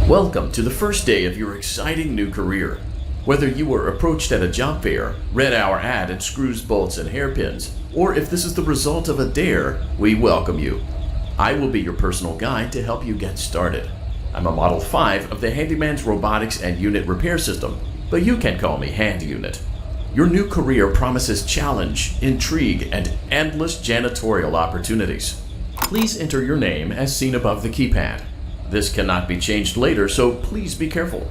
Welcome to the first day of your exciting new career. Whether you were approached at a job fair, read our ad and screws, bolts, and hairpins, or if this is the result of a dare, we welcome you. I will be your personal guide to help you get started. I'm a Model 5 of the Handyman's Robotics and Unit Repair System, but you can call me Hand Unit. Your new career promises challenge, intrigue, and endless janitorial opportunities. Please enter your name as seen above the keypad. This cannot be changed later, so please be careful.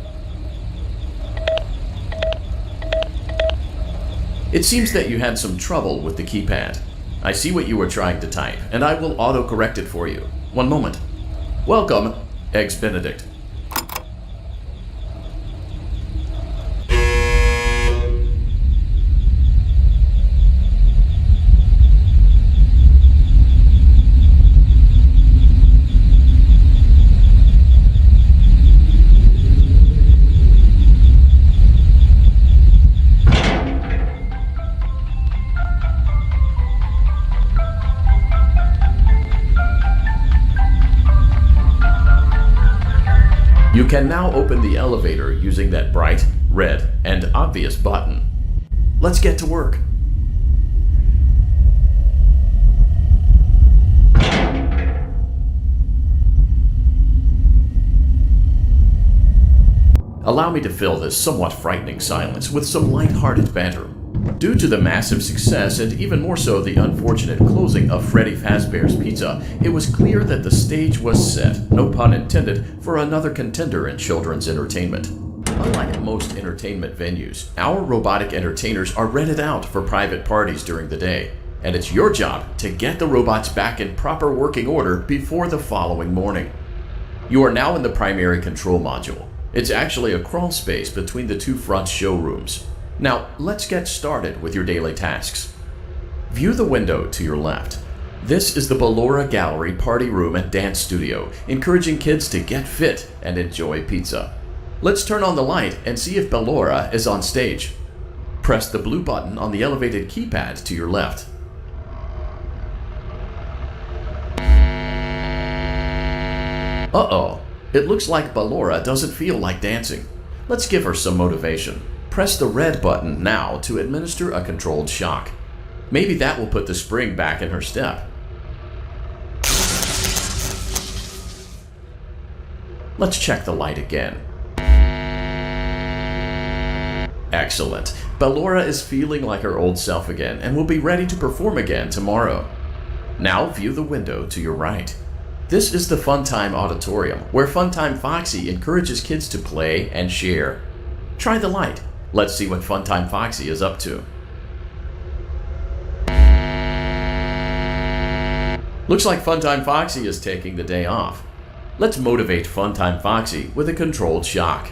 It seems that you had some trouble with the keypad. I see what you were trying to type, and I will auto-correct it for you. One moment. Welcome, Eggs Benedict. You can now open the elevator using that bright, red, and obvious button. Let's get to work. Allow me to fill this somewhat frightening silence with some light-hearted banter. Due to the massive success, and even more so the unfortunate closing of Freddy Fazbear's Pizza, it was clear that the stage was set, no pun intended, for another contender in children's entertainment. Unlike most entertainment venues, our robotic entertainers are rented out for private parties during the day, and it's your job to get the robots back in proper working order before the following morning. You are now in the primary control module. It's actually a crawl space between the two front showrooms. Now, let's get started with your daily tasks. View the window to your left. This is the Ballora Gallery Party Room and Dance Studio, encouraging kids to get fit and enjoy pizza. Let's turn on the light and see if Ballora is on stage. Press the blue button on the elevated keypad to your left. Uh-oh, it looks like Ballora doesn't feel like dancing. Let's give her some motivation. Press the red button now to administer a controlled shock. Maybe that will put the spring back in her step. Let's check the light again. Excellent. Ballora is feeling like her old self again and will be ready to perform again tomorrow. Now view the window to your right. This is the Funtime Auditorium, where Funtime Foxy encourages kids to play and share. Try the light. Let's see what Funtime Foxy is up to. Looks like Funtime Foxy is taking the day off. Let's motivate Funtime Foxy with a controlled shock.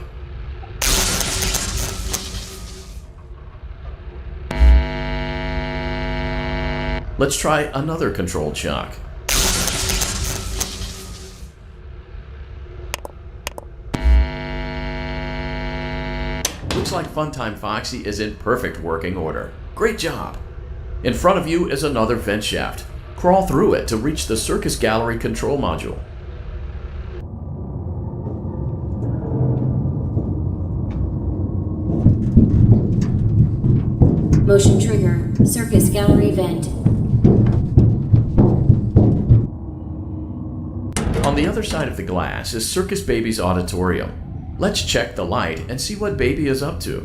Let's try another controlled shock. Looks like Funtime Foxy is in perfect working order. Great job! In front of you is another vent shaft. Crawl through it to reach the Circus Gallery control module. Motion trigger, Circus Gallery vent. On the other side of the glass is Circus Baby's auditorium. Let's check the light and see what Baby is up to.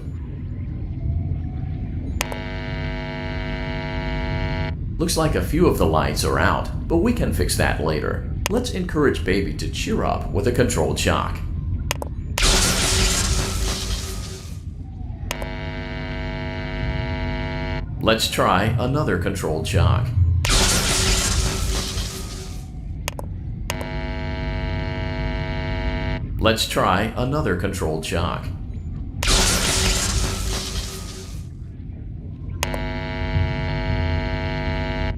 Looks like a few of the lights are out, but we can fix that later. Let's encourage Baby to cheer up with a controlled shock. Let's try another controlled shock. Let's try another controlled shock.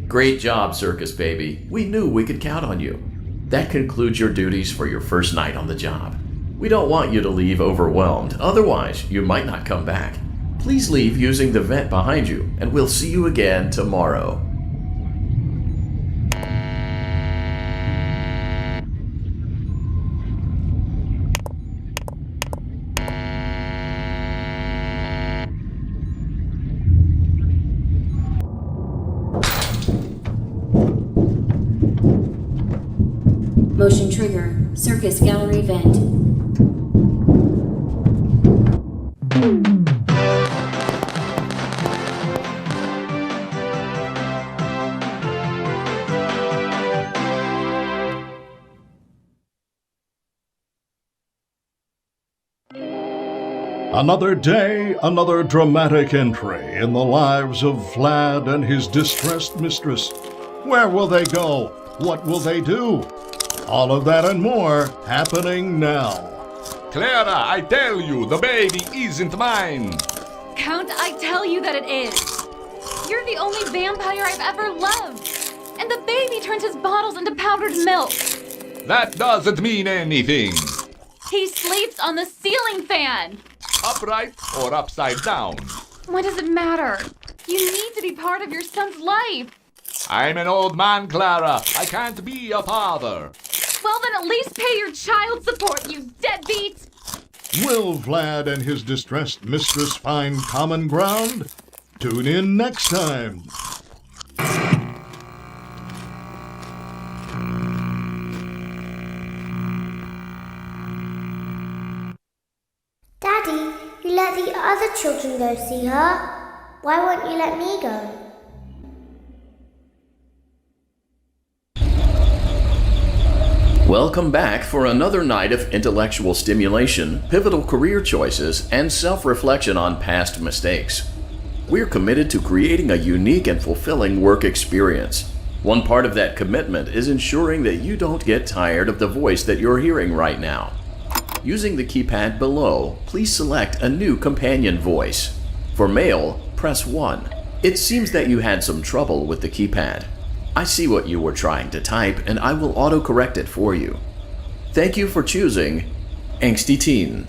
Great job, Circus Baby. We knew we could count on you. That concludes your duties for your first night on the job. We don't want you to leave overwhelmed, otherwise you might not come back. Please leave using the vent behind you, and we'll see you again tomorrow. Motion trigger. Circus gallery vent. Another day, another dramatic entry in the lives of Vlad and his distressed mistress. Where will they go? What will they do? All of that and more happening now. Clara, I tell you, the baby isn't mine. Count, I tell you that it is. You're the only vampire I've ever loved. And the baby turns his bottles into powdered milk. That doesn't mean anything. He sleeps on the ceiling fan. Upright or upside down. What does it matter? You need to be part of your son's life. I'm an old man, Clara. I can't be a father. Well, then at least pay your child support, you deadbeat! Will Vlad and his distressed mistress find common ground? Tune in next time. Daddy, you let the other children go see her. Why won't you let me go? Welcome back for another night of intellectual stimulation, pivotal career choices, and self-reflection on past mistakes. We're committed to creating a unique and fulfilling work experience. One part of that commitment is ensuring that you don't get tired of the voice that you're hearing right now. Using the keypad below, please select a new companion voice. For male, press 1. It seems that you had some trouble with the keypad. I see what you were trying to type, and I will autocorrect it for you. Thank you for choosing Angsty Teen.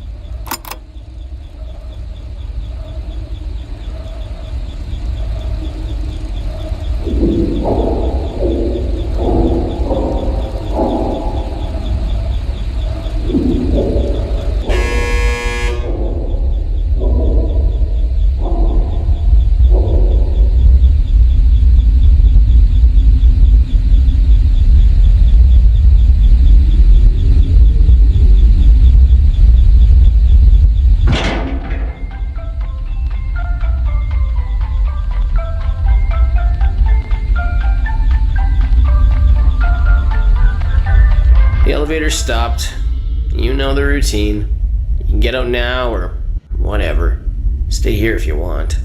The elevator stopped. You know the routine. You can get out now or whatever. Stay here if you want.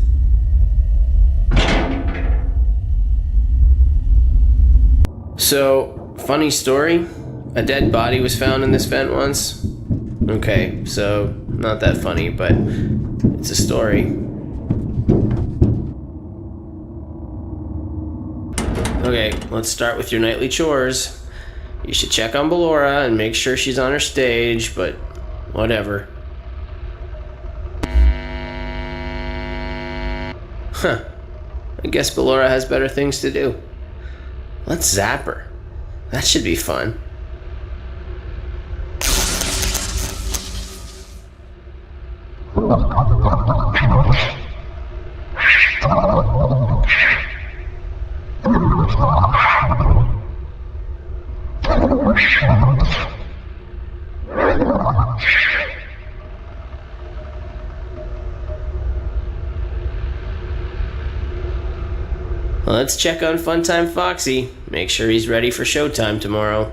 So, funny story. A dead body was found in this vent once. Okay, so not that funny, but it's a story. Okay, let's start with your nightly chores. You should check on Ballora and make sure she's on her stage, but whatever. Huh. I guess Ballora has better things to do. Let's zap her. That should be fun. Let's check on Funtime Foxy. Make sure he's ready for showtime tomorrow.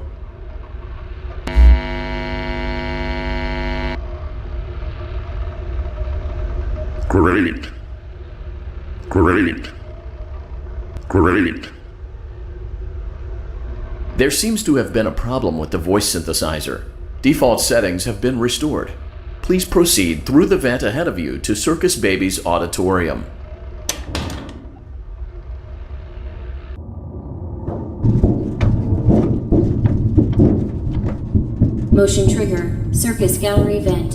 Great. Great. Great. There seems to have been a problem with the voice synthesizer. Default settings have been restored. Please proceed through the vent ahead of you to Circus Baby's auditorium. Motion trigger. Circus gallery vent.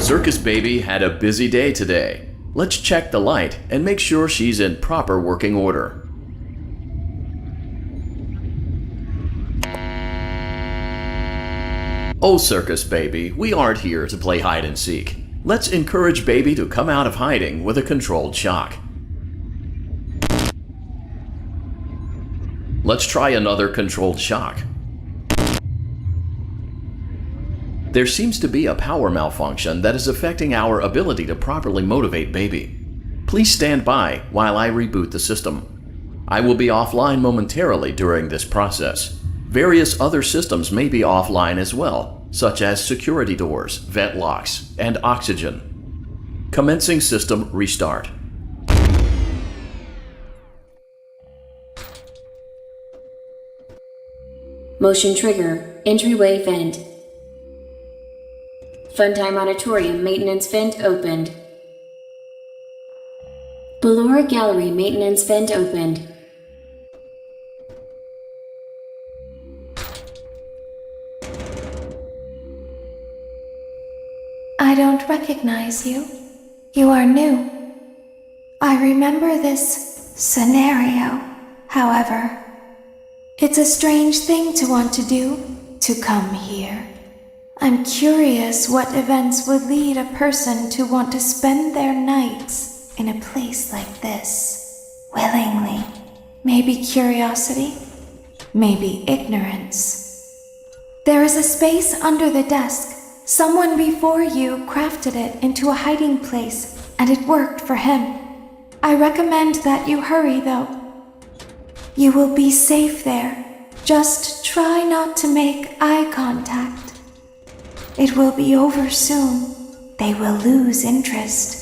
Circus Baby had a busy day today. Let's check the light and make sure she's in proper working order. Oh, Circus Baby, we aren't here to play hide and seek. Let's encourage Baby to come out of hiding with a controlled shock. Let's try another controlled shock. There seems to be a power malfunction that is affecting our ability to properly motivate baby. Please stand by while I reboot the system. I will be offline momentarily during this process. Various other systems may be offline as well, such as security doors, vent locks, and oxygen. Commencing system restart. Motion trigger, entryway vent. Funtime Auditorium maintenance vent opened. Ballora Gallery maintenance vent opened. I don't recognize you. You are new. I remember this scenario, however. It's a strange thing to want to do, to come here. I'm curious what events would lead a person to want to spend their nights in a place like this, willingly. Maybe curiosity, maybe ignorance. There is a space under the desk. Someone before you crafted it into a hiding place, and it worked for him. I recommend that you hurry, though. You will be safe there. Just try not to make eye contact. It will be over soon. They will lose interest.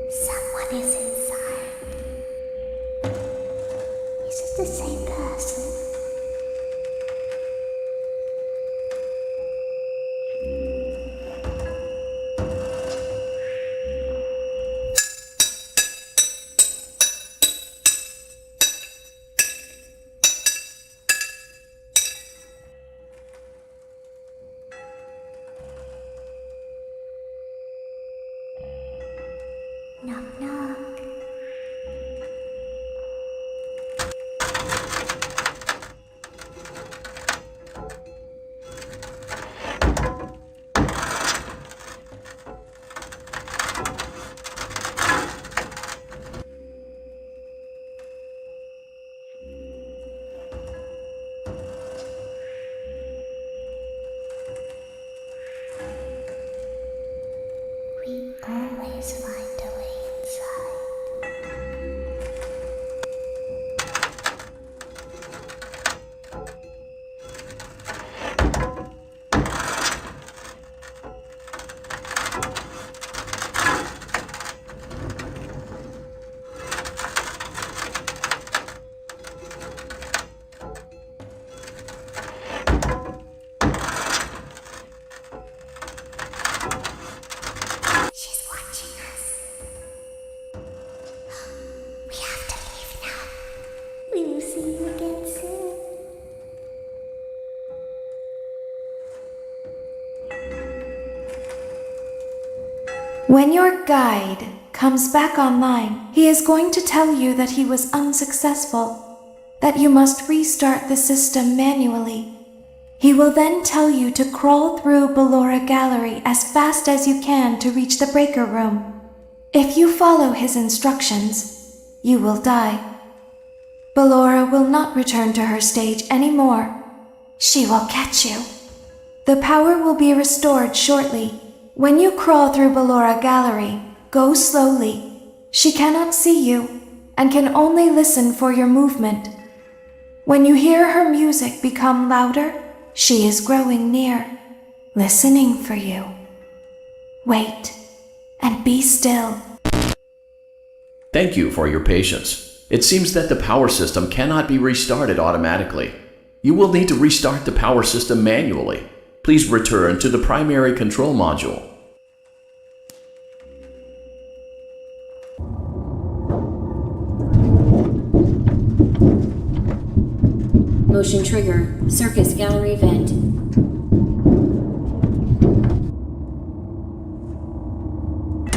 Someone is inside. Is it the same person? Knock, knock. We always find a way inside. She's watching us. We have to leave now. We will see you again soon. When your guide comes back online, he is going to tell you that he was unsuccessful, that you must restart the system manually. He will then tell you to crawl through Ballora Gallery as fast as you can to reach the breaker room. If you follow his instructions, you will die. Ballora will not return to her stage anymore. She will catch you. The power will be restored shortly. When you crawl through Ballora Gallery, go slowly. She cannot see you and can only listen for your movement. When you hear her music become louder, she is growing near, listening for you. Wait and be still. Thank you for your patience. It seems that the power system cannot be restarted automatically. You will need to restart the power system manually. Please return to the primary control module. Motion trigger, circus gallery vent.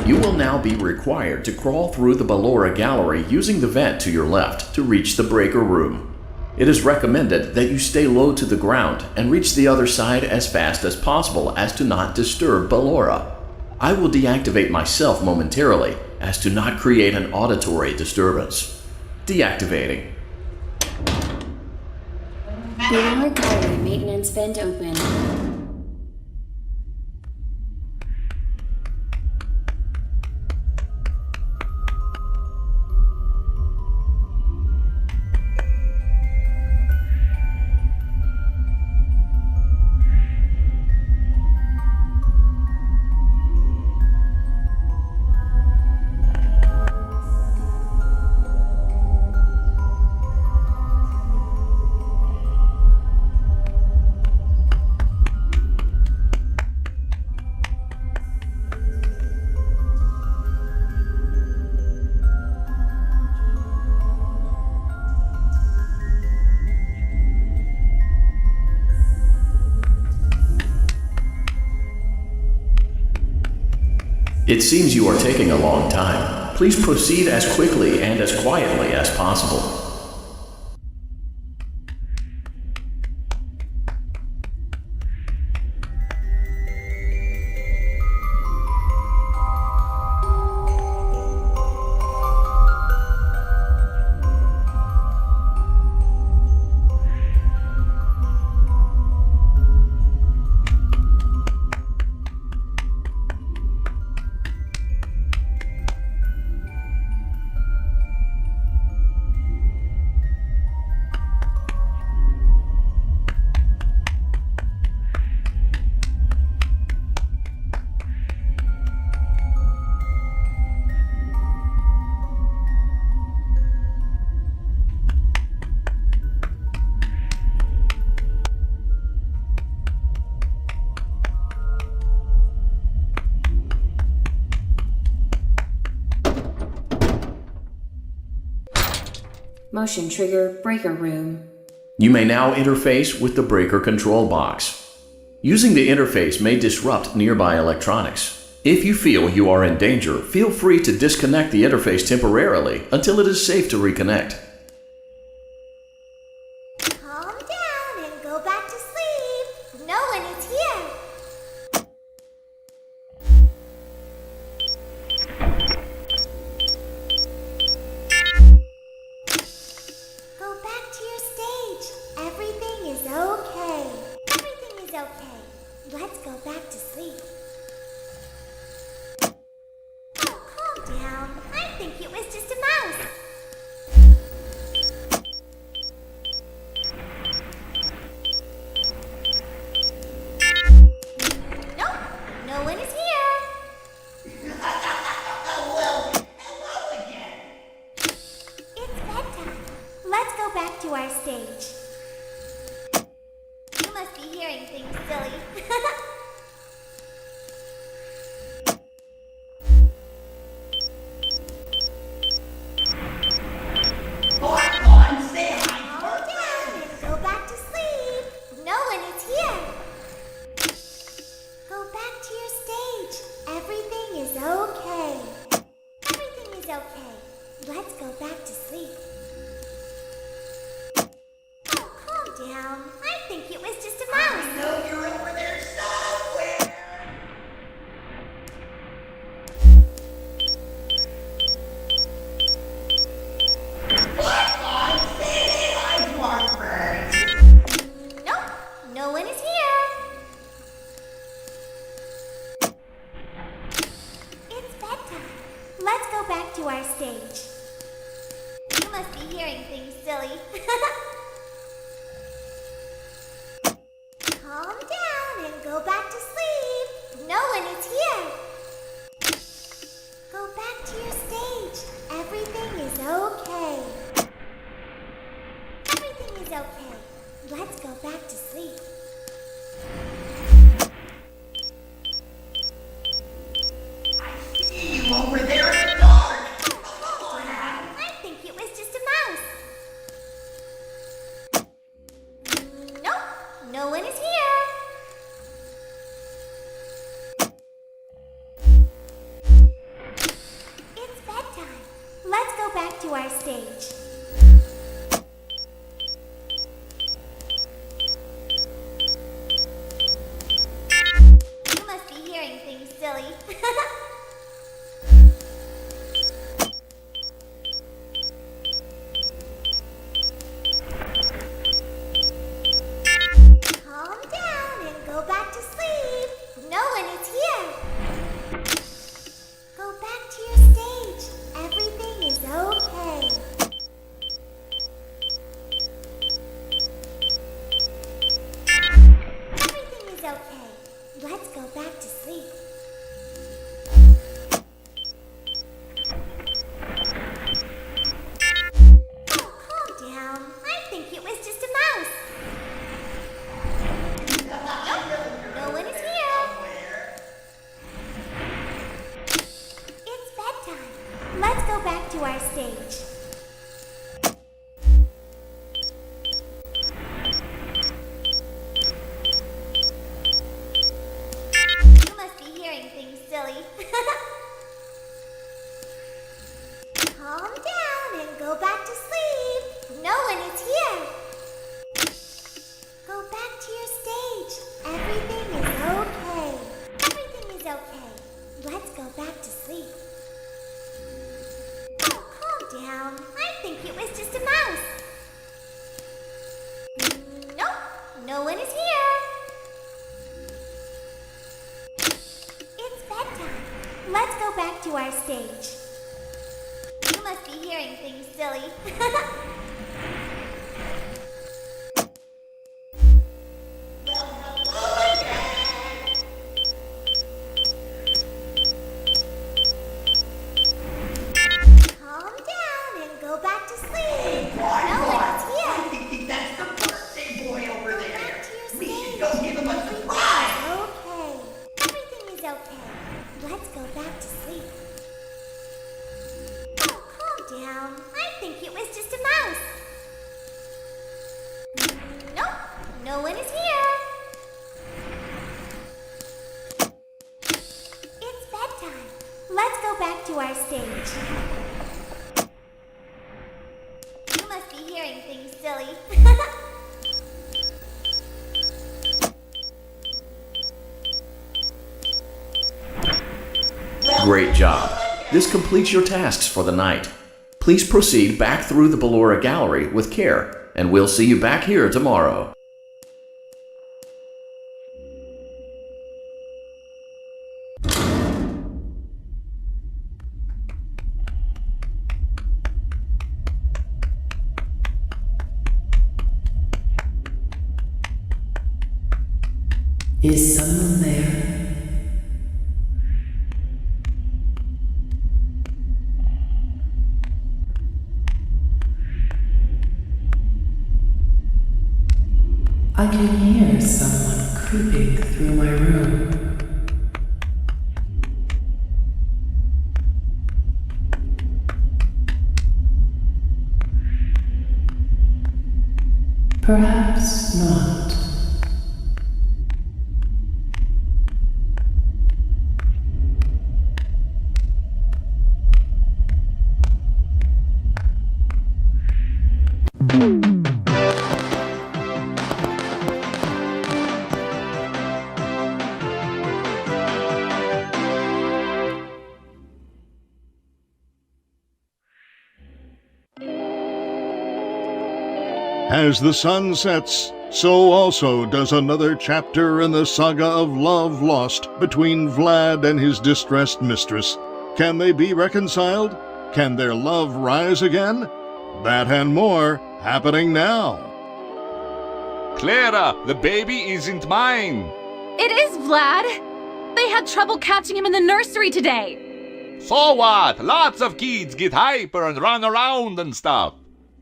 You will now be required to crawl through the Ballora gallery using the vent to your left to reach the breaker room. It is recommended that you stay low to the ground and reach the other side as fast as possible as to not disturb Ballora. I will deactivate myself momentarily as to not create an auditory disturbance. Deactivating. Ballora gallery maintenance vent open. It seems you are taking a long time. Please proceed as quickly and as quietly as possible. Motion trigger breaker room. You may now interface with the breaker control box. Using the interface may disrupt nearby electronics. If you feel you are in danger, feel free to disconnect the interface temporarily until it is safe to reconnect. Calm down and go back to sleep. No one is here. Go back to your stage. Everything is okay. Everything is okay. Let's go back to sleep. Oh, calm down. I think it was just a mouse. Nope, no one is here. It's bedtime. Let's go back to our stage. You must be hearing things, silly. Calm down and go back to sleep. No one is here. Go back to your stage. Everything is okay. Everything is okay. Let's go back to sleep. Oh, calm down. I think it was just a mouse. I know you're over there somewhere. Nope, no one is here. It's bedtime. Let's go back to our stage. You must be hearing things, silly. Calm down and go back to sleep. No one is here. Go back to your stage. Everything is okay. Everything is okay. Let's stage. You must be hearing things, silly. Calm down and go back to sleep. No one is here. Go back to your stage. Everything is okay. Everything is okay. Let's go back to sleep. Oh, calm down. I think it was just a mouse. Nope, no one is here. It's bedtime. Let's go back to our stage. You must be hearing things, silly. Calm down and go back to sleep. No one is here. Go back to your stage. Everything is okay. Everything is okay. Let's go back to sleep. Oh, calm down. I think it was just a mouse. Nope, no one is here. It's bedtime. Let's go back to our stage. You must be hearing things, silly. Calm down and go back to sleep. No one is here. I think that's the birthday boy over Go there. back to your We stage. should go give him a Everything surprise. is okay. Everything is okay. Let's go back to sleep. Oh, calm down. I think it was just a mouse. Nope, no one is here. It's bedtime. Let's go back to our stage. You must be hearing things, silly. Great job. This completes your tasks for the night. Please proceed back through the Ballora Gallery with care, and we'll see you back here tomorrow. Is someone there? I can hear someone creeping through my room. Perhaps not. As the sun sets, so also does another chapter in the saga of love lost between Vlad and his distressed mistress. Can they be reconciled? Can their love rise again? That and more happening now. Clara, the baby isn't mine. It is Vlad! They had trouble catching him in the nursery today. So what? Lots of kids get hyper and run around and stuff.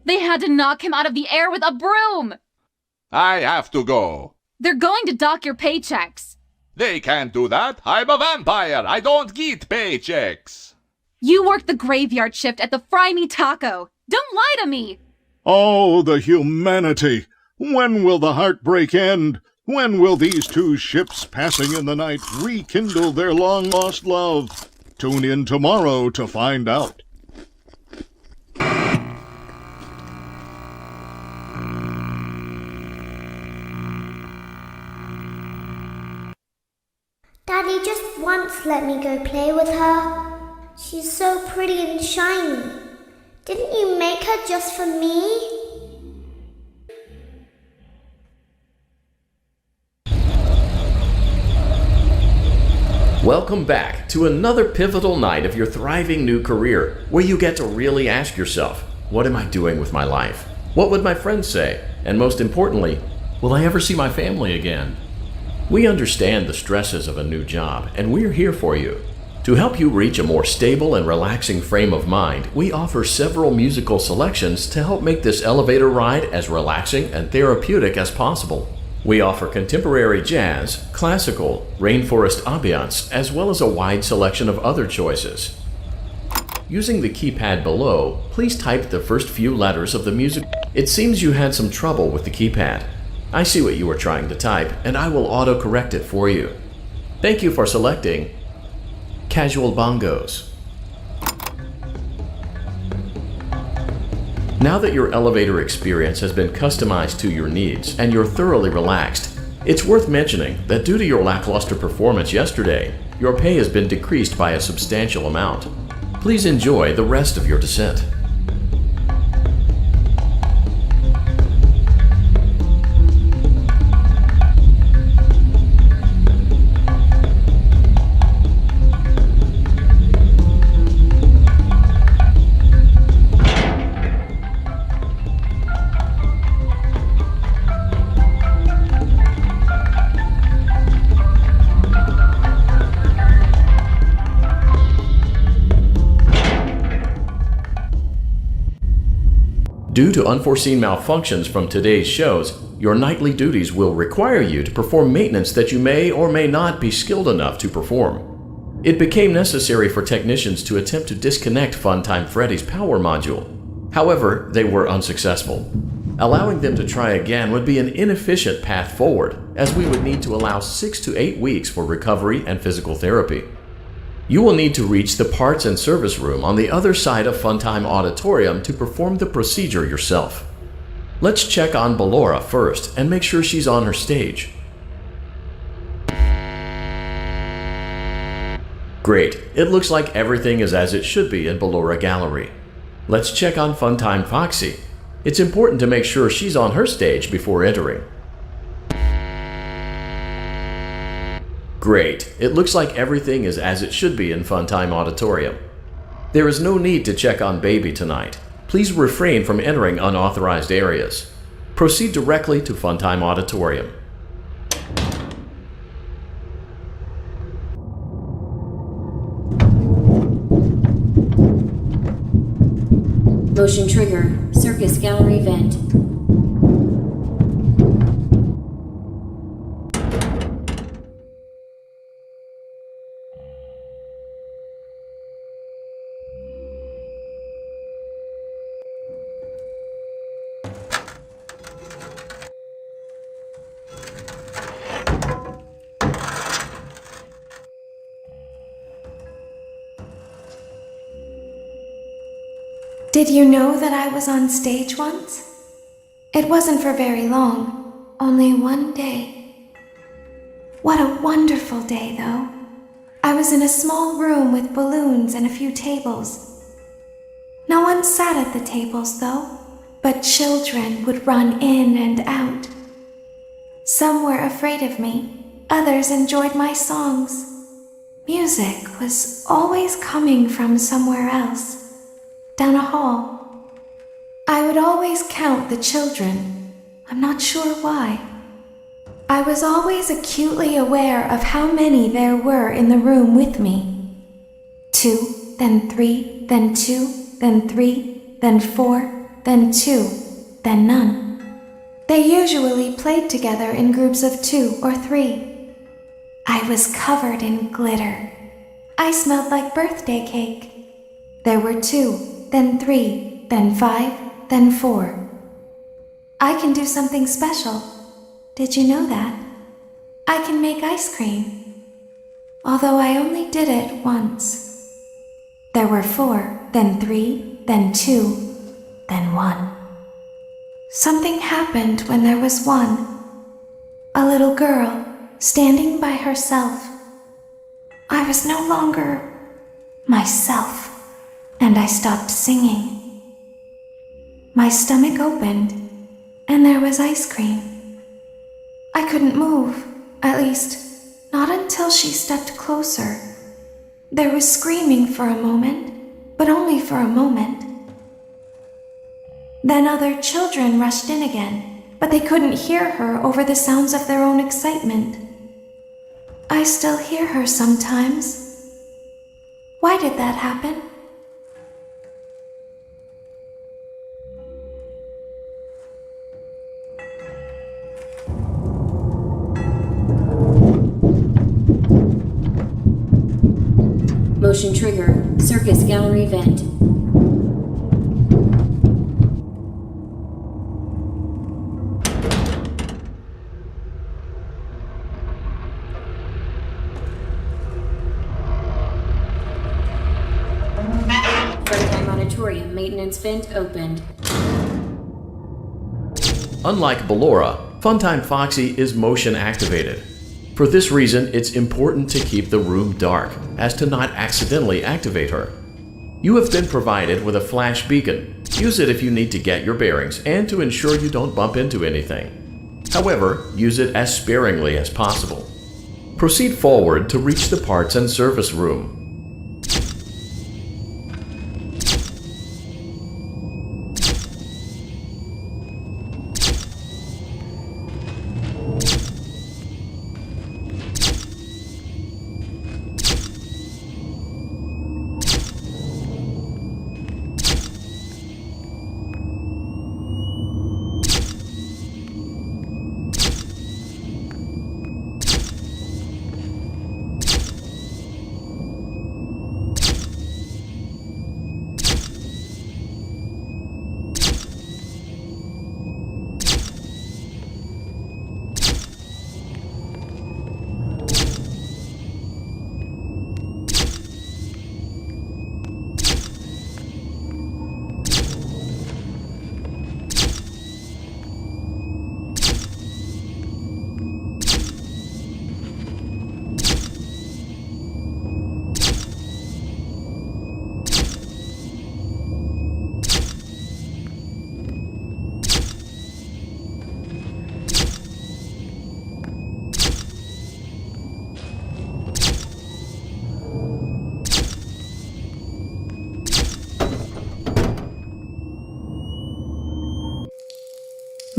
They had to knock him out of the air with a broom. I have to go. They're going to dock your paychecks. They can't do that. I'm a vampire. I don't get paychecks. You work the graveyard shift at the Fry Me Taco. Don't lie to me. Oh, the humanity! When will the heartbreak end? When will these two ships passing in the night rekindle their long-lost love? Tune in tomorrow to find out. Daddy just once let me go play with her. She's so pretty and shiny. Didn't you make her just for me? Welcome back to another pivotal night of your thriving new career, where you get to really ask yourself, what am I doing with my life? What would my friends say? And most importantly, will I ever see my family again? We understand the stresses of a new job, and we're here for you. To help you reach a more stable and relaxing frame of mind, we offer several musical selections to help make this elevator ride as relaxing and therapeutic as possible. We offer contemporary jazz, classical, rainforest ambiance, as well as a wide selection of other choices. Using the keypad below, please type the first few letters of the music. It seems you had some trouble with the keypad. I see what you were trying to type, and I will auto-correct it for you. Thank you for selecting Casual Bongos. Now that your elevator experience has been customized to your needs and you're thoroughly relaxed, it's worth mentioning that due to your lackluster performance yesterday, your pay has been decreased by a substantial amount. Please enjoy the rest of your descent. Due to unforeseen malfunctions from today's shows, your nightly duties will require you to perform maintenance that you may or may not be skilled enough to perform. It became necessary for technicians to attempt to disconnect Funtime Freddy's power module. However, they were unsuccessful. Allowing them to try again would be an inefficient path forward, as we would need to allow 6 to 8 weeks for recovery and physical therapy. You will need to reach the parts and service room on the other side of Funtime Auditorium to perform the procedure yourself. Let's check on Ballora first and make sure she's on her stage. Great, it looks like everything is as it should be in Ballora Gallery. Let's check on Funtime Foxy. It's important to make sure she's on her stage before entering. Great, it looks like everything is as it should be in Funtime Auditorium. There is no need to check on Baby tonight. Please refrain from entering unauthorized areas. Proceed directly to Funtime Auditorium. Motion trigger. Circus gallery vent. Did you know that I was on stage once? It wasn't for very long, only one day. What a wonderful day, though. I was in a small room with balloons and a few tables. No one sat at the tables, though, but children would run in and out. Some were afraid of me, others enjoyed my songs. Music was always coming from somewhere else. Down a hall. I would always count the children. I'm not sure why. I was always acutely aware of how many there were in the room with me. 2, then 3, then 2, then 3, then 4, then 2, then none. They usually played together in groups of 2 or 3. I was covered in glitter. I smelled like birthday cake. There were 2. Then 3, then 5, then 4. I can do something special. Did you know that? I can make ice cream. Although I only did it once. There were 4, then 3, then 2, then 1. Something happened when there was 1. A little girl standing by herself. I was no longer myself, and I stopped singing. My stomach opened, and there was ice cream. I couldn't move, at least, not until she stepped closer. There was screaming for a moment, but only for a moment. Then other children rushed in again, but they couldn't hear her over the sounds of their own excitement. I still hear her sometimes. Why did that happen? Motion trigger, circus gallery vent. Freddy Auditorium maintenance vent opened. Unlike Ballora, Funtime Foxy is motion activated. For this reason, it's important to keep the room dark, as to not accidentally activate her. You have been provided with a flash beacon. Use it if you need to get your bearings and to ensure you don't bump into anything. However, use it as sparingly as possible. Proceed forward to reach the parts and service room.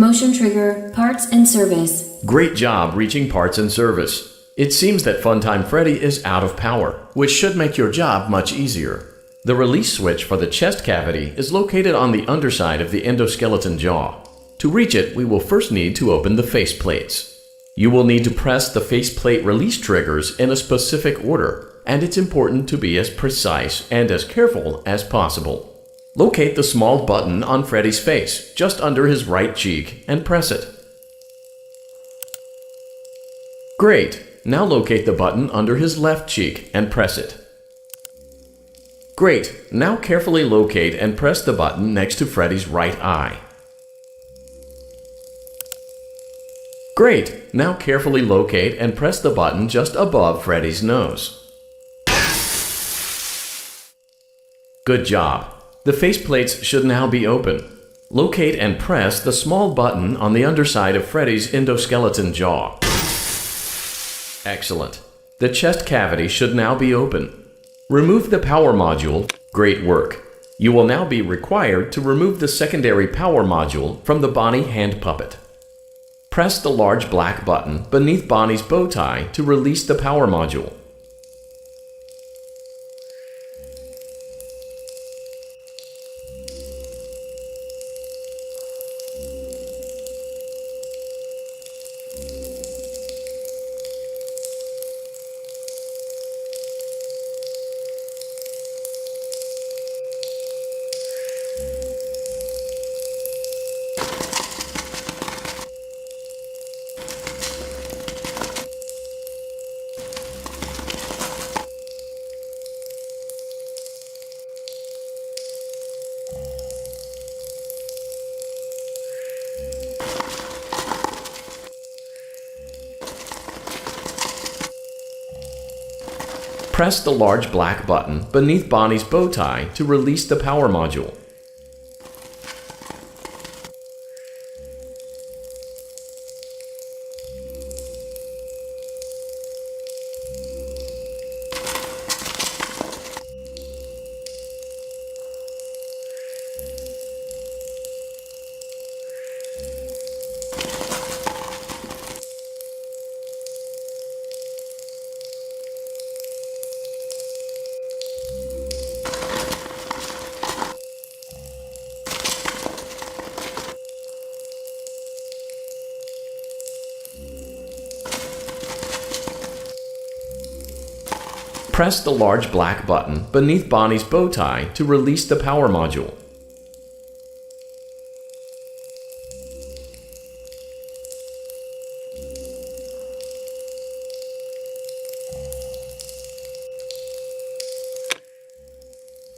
Motion trigger, parts and service. Great job reaching parts and service. It seems that Funtime Freddy is out of power, which should make your job much easier. The release switch for the chest cavity is located on the underside of the endoskeleton jaw. To reach it, we will first need to open the face plates. You will need to press the faceplate release triggers in a specific order, and it's important to be as precise and as careful as possible. Locate the small button on Freddy's face, just under his right cheek, and press it. Great! Now locate the button under his left cheek and press it. Great! Now carefully locate and press the button next to Freddy's right eye. Great! Now carefully locate and press the button just above Freddy's nose. Good job! The faceplates should now be open. Locate and press the small button on the underside of Freddy's endoskeleton jaw. Excellent. The chest cavity should now be open. Remove the power module. Great work. You will now be required to remove the secondary power module from the Bonnie hand puppet. Press the large black button beneath Bonnie's bow tie to release the power module. Press the large black button beneath Bonnie's bow tie to release the power module. Press the large black button beneath Bonnie's bow tie to release the power module.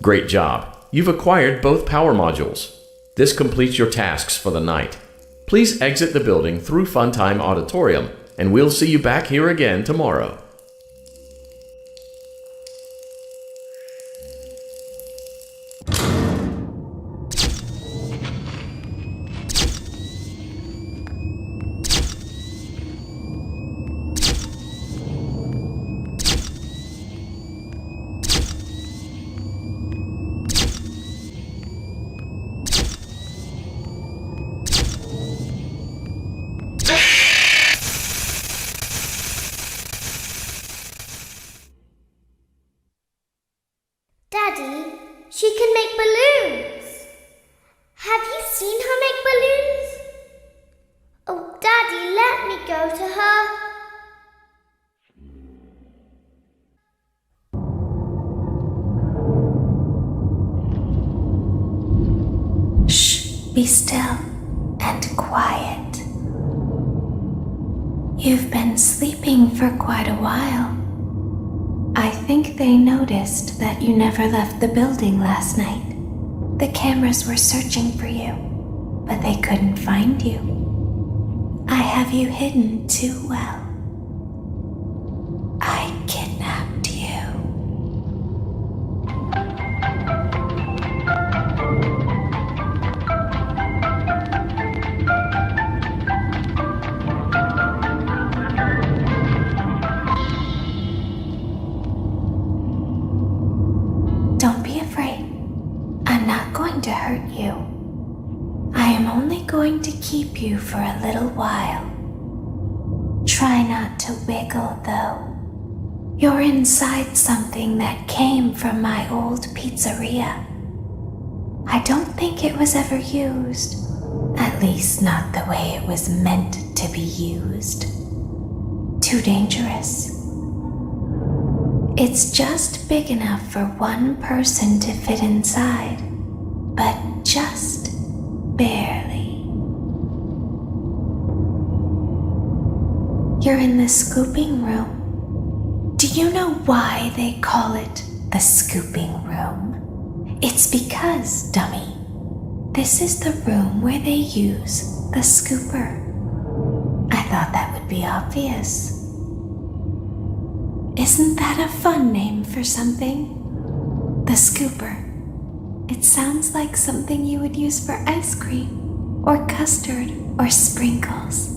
Great job! You've acquired both power modules. This completes your tasks for the night. Please exit the building through Funtime Auditorium, and we'll see you back here again tomorrow. Daddy, she can make balloons. Have you seen her make balloons? Oh, Daddy, let me go to her. Shh, be still and quiet. You've been sleeping for quite a while. I think they noticed that you never left the building last night. The cameras were searching for you, but they couldn't find you. I have you hidden too well. I kidnapped you. Don't be afraid. I'm not going to hurt you. I am only going to keep you for a little while. Try not to wiggle, though. You're inside something that came from my old pizzeria. I don't think it was ever used. At least not the way it was meant to be used. Too dangerous. It's just big enough for one person to fit inside, but just barely. You're in the scooping room. Do you know why they call it the scooping room? It's because, dummy, this is the room where they use the scooper. I thought that would be obvious. Isn't that a fun name for something? The scooper. It sounds like something you would use for ice cream, or custard, or sprinkles.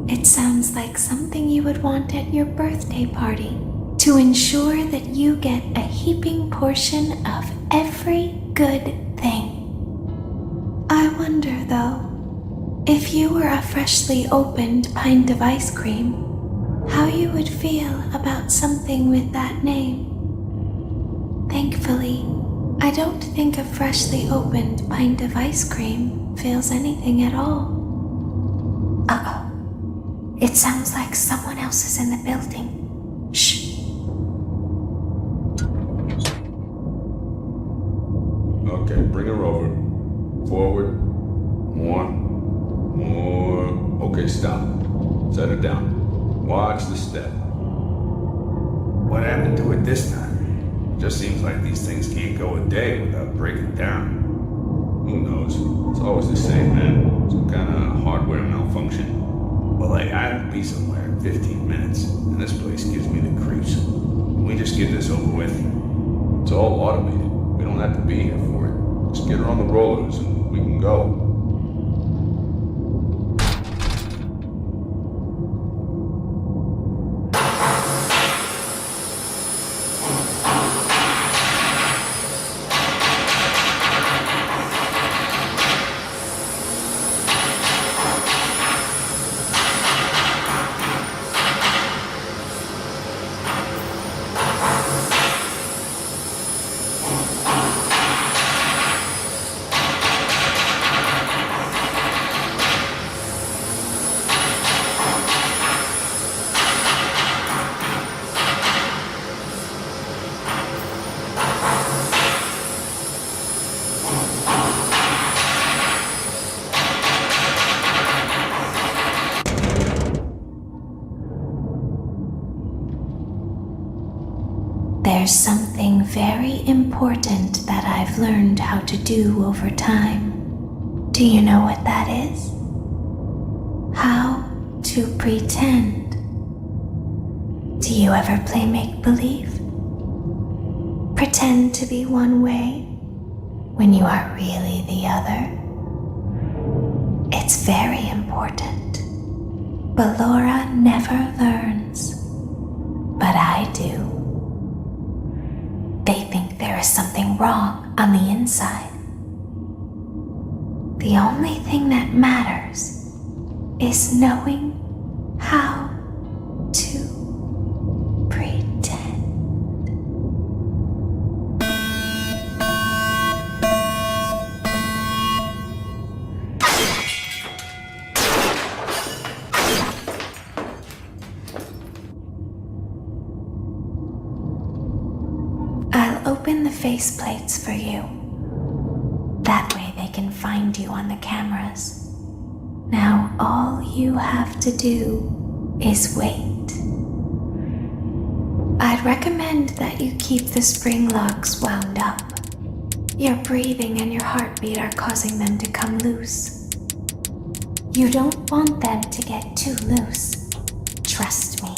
It sounds like something you would want at your birthday party to ensure that you get a heaping portion of every good thing. I wonder, though, if you were a freshly opened pint of ice cream, how you would feel about something with that name. Thankfully, I don't think a freshly opened pint of ice cream feels anything at all. Uh-oh. It sounds like someone else is in the building. Shh. Okay, bring her over. Forward. More. Okay, stop. Set her down. Watch the step. What happened to it this time? Just seems like these things can't go a day without breaking down. Who knows? It's always the same, man. Some kind of hardware malfunction. Well, hey, I'll be somewhere in 15 minutes, and this place gives me the creeps. We we just get this over with? It's all automated. We don't have to be here for it. Just get her on the rollers and we can go. There's something very important that I've learned how to do over time. Do you know what that is? How to pretend. Do you ever play make-believe? Pretend to be one way when you are really the other. It's very important. But Laura never learns. But I do. They think there is something wrong on the inside. The only thing that matters is knowing how to pretend. I'll open the faceplates for you. That way they can find you on the cameras. Now all you have to do is wait. I'd recommend that you keep the spring locks wound up. Your breathing and your heartbeat are causing them to come loose. You don't want them to get too loose. Trust me.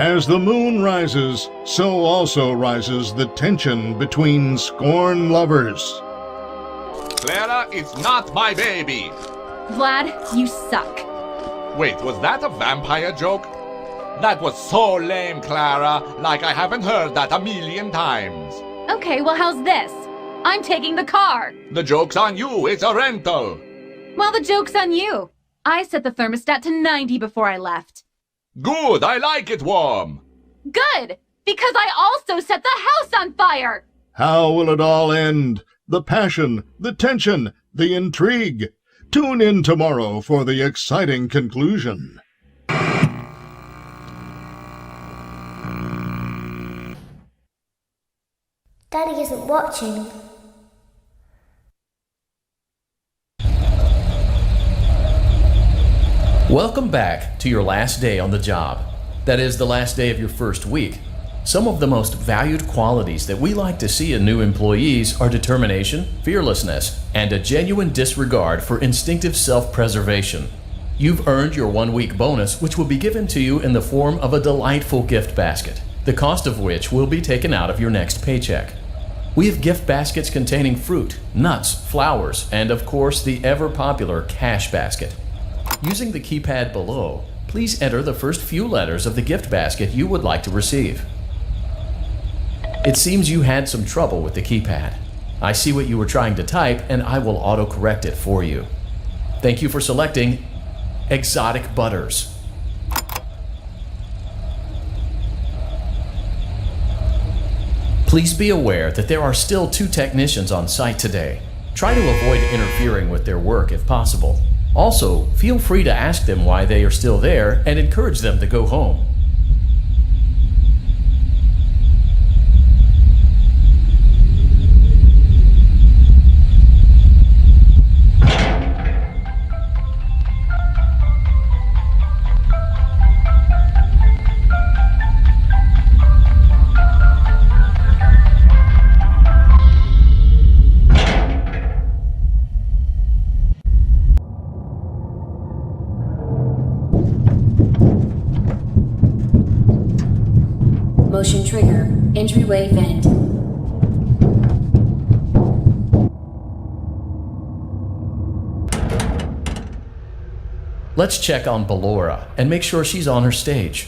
As the moon rises, so also rises the tension between scorn lovers. Clara is not my baby. Vlad, you suck. Wait, was that a vampire joke? That was so lame, Clara. Like I haven't heard that a million times. Okay, well, how's this? I'm taking the car. The joke's on you. It's a rental. Well, the joke's on you. I set the thermostat to 90 before I left. Good. I like it warm. Good, because I also set the house on fire. How will it all end? The passion, the tension, the intrigue. Tune in tomorrow for the exciting conclusion. Daddy isn't watching. Welcome back to your last day on the job. That is, the last day of your first week. Some of the most valued qualities that we like to see in new employees are determination, fearlessness, and a genuine disregard for instinctive self-preservation. You've earned your 1-week bonus, which will be given to you in the form of a delightful gift basket, the cost of which will be taken out of your next paycheck. We have gift baskets containing fruit, nuts, flowers, and of course the ever-popular cash basket. Using the keypad below, please enter the first few letters of the gift basket you would like to receive. It seems you had some trouble with the keypad. I see what you were trying to type, and I will auto-correct it for you. Thank you for selecting Exotic Butters. Please be aware that there are still 2 technicians on site today. Try to avoid interfering with their work if possible. Also, feel free to ask them why they are still there and encourage them to go home. Motion trigger. Entryway vent. Let's check on Ballora and make sure she's on her stage.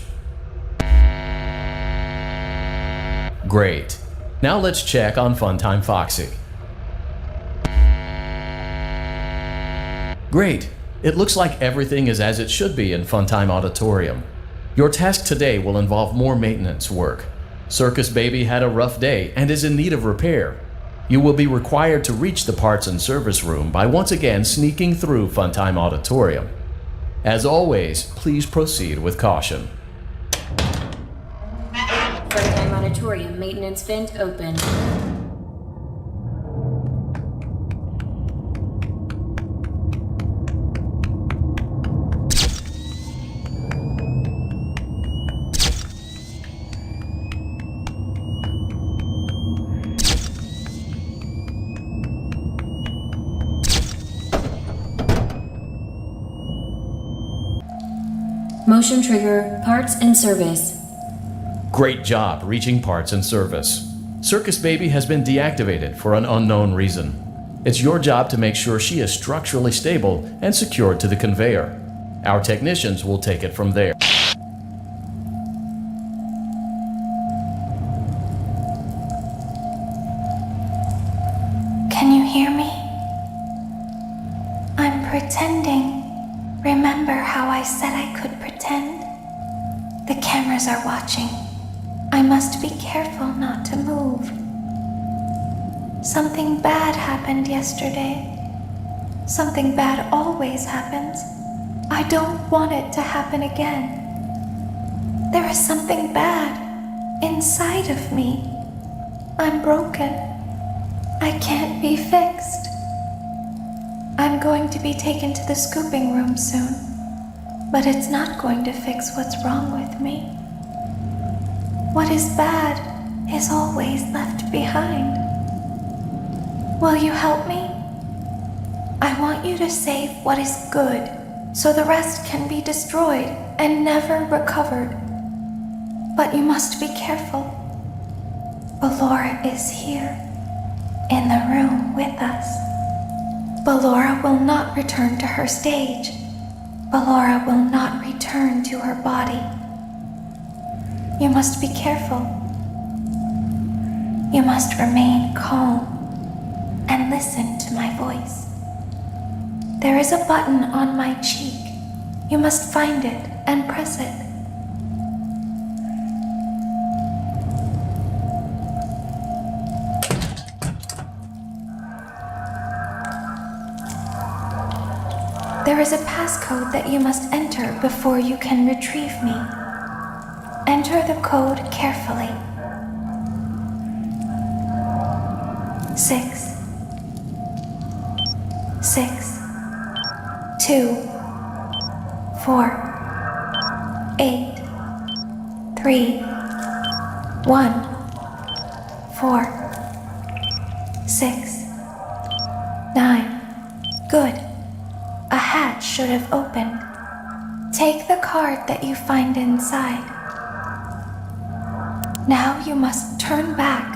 Great. Now let's check on Funtime Foxy. Great. It looks like everything is as it should be in Funtime Auditorium. Your task today will involve more maintenance work. Circus Baby had a rough day and is in need of repair. You will be required to reach the parts and service room by once again sneaking through Funtime Auditorium. As always, please proceed with caution. Funtime Auditorium maintenance vent open. Motion trigger, parts and service. Great job reaching parts and service. Circus Baby has been deactivated for an unknown reason. It's your job to make sure she is structurally stable and secured to the conveyor. Our technicians will take it from there. Can you hear me? I'm pretending. Remember how I said I could pretend? The cameras are watching. I must be careful not to move. Something bad happened yesterday. Something bad always happens. I don't want it to happen again. There is something bad inside of me. I'm broken. I can't be fixed. I'm going to be taken to the scooping room soon, but it's not going to fix what's wrong with me. What is bad is always left behind. Will you help me? I want you to save what is good, so the rest can be destroyed and never recovered. But you must be careful. Ballora is here, in the room with us. Ballora will not return to her stage. Ballora will not return to her body. You must be careful. You must remain calm and listen to my voice. There is a button on my cheek. You must find it and press it. There is a passcode that you must enter before you can retrieve me. Enter the code carefully. 6 6 2 4 8 3 1 4 6 9. Good. A hatch should have opened. Take the card that you find inside. Now you must turn back.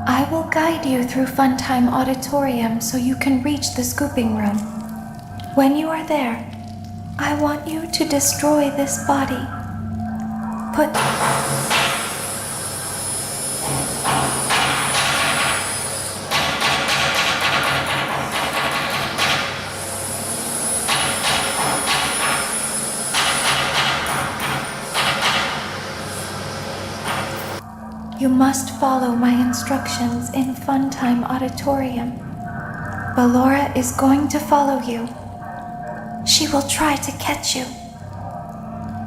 I will guide you through Funtime Auditorium so you can reach the scooping room. When you are there, I want you to destroy this body. Put... You must follow my instructions in Funtime Auditorium. Ballora is going to follow you. She will try to catch you.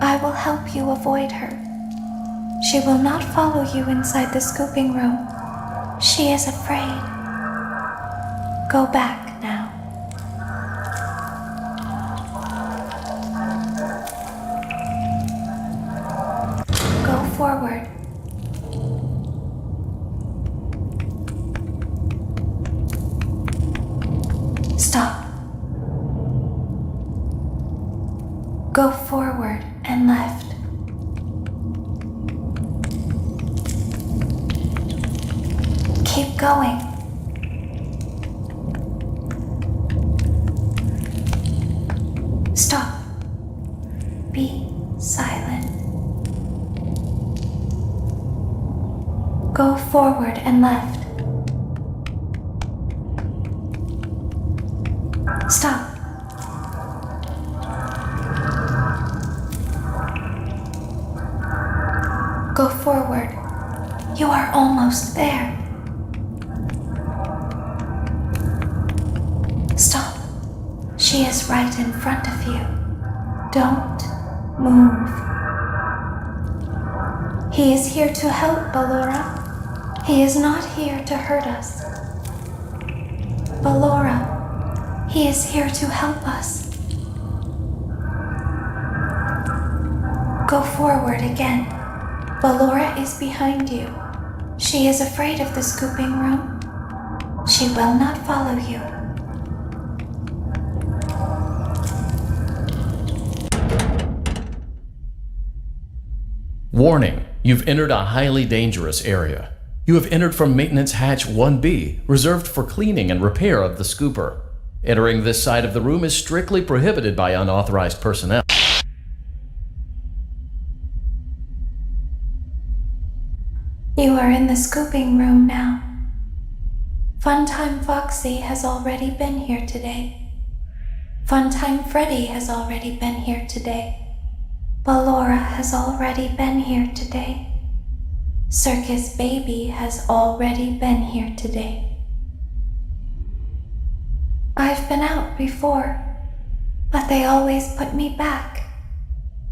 I will help you avoid her. She will not follow you inside the scooping room. She is afraid. Go back now. Go forward. Stop. Go forward and left. Keep going. Stop. Be silent. Go forward and left. Stop. Go forward. You are almost there. Stop. She is right in front of you. Don't move. He is here to help, Ballora. He is not here to hurt us. Ballora. He is here to help us. Go forward again. Ballora is behind you. She is afraid of the scooping room. She will not follow you. Warning, you've entered a highly dangerous area. You have entered from Maintenance Hatch 1B, reserved for cleaning and repair of the scooper. Entering this side of the room is strictly prohibited by unauthorized personnel. You are in the scooping room now. Funtime Foxy has already been here today. Funtime Freddy has already been here today. Ballora has already been here today. Circus Baby has already been here today. I've been out before, but they always put me back.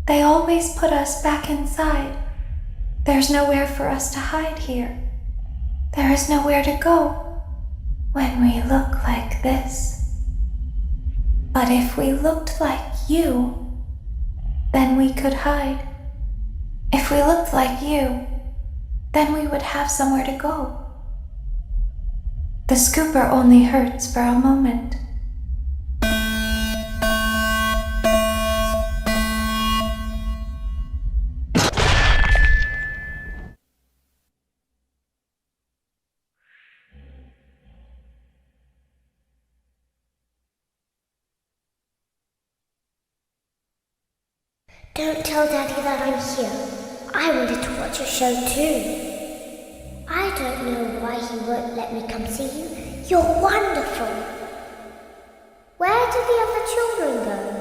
They always put us back inside. There's nowhere for us to hide here. There is nowhere to go when we look like this. But if we looked like you, then we could hide. If we looked like you, then we would have somewhere to go. The scooper only hurts for a moment. Don't tell Daddy that I'm here. I wanted to watch a show too. I don't know why he won't let me come see you. You're wonderful. Where did the other children go?